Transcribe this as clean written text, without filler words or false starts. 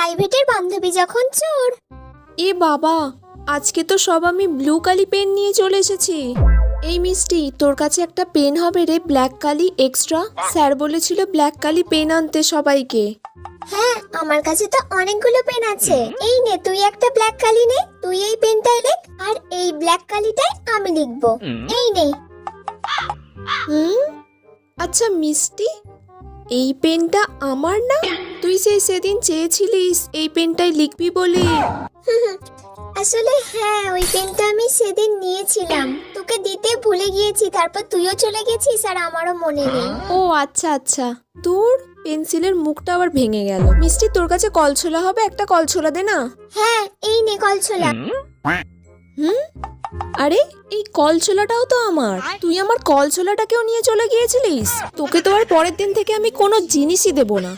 প্রাইভেটের বান্ধবী যখন চোর। এ বাবা, আজকে তো সব আমি ব্লু কালি পেন নিয়ে চলে এসেছি। এই মিষ্টি, তোর কাছে একটা পেন হবে রে, ব্ল্যাক কালি এক্সট্রা। স্যার বলেছিল ব্ল্যাক কালি পেন আনতে সবাইকে। হ্যাঁ, আমার কাছে তো অনেকগুলো পেন আছে। এই নে, তুই একটা ব্ল্যাক কালি নে, তুই এই পেনটাই লেখ, আর এই ব্ল্যাক কালিটাই আমি লিখবো। এই নে। আচ্ছা মিষ্টি, এই পেনটা আমার না? তুই সেদিন চেয়েছিলিস এই পেনটাই লিখবি বলে। আসলে হ্যাঁ, ওই পেনটা আমি সেদিন নিয়েছিলাম, তোকে দিতে ভুলে গিয়েছি, তারপর তুইও চলে গেছিস আর আমারও মনে নেই। ও আচ্ছা আচ্ছা, তোর পেন্সিলের মুখটা আবার ভেঙে গেল। মিষ্টি, তোর কাছে কলছোলা হবে? একটা কলছোলা দে না। হ্যাঁ, এই নে কলছোলা। আরে, এই কলছোলাটাও তো আমার। তুই আমার কলছোলাটাকেও নিয়ে চলে গিয়েছিলিস। তোকে তো আর পরের দিন থেকে আমি কোনো জিনিসই দেব না।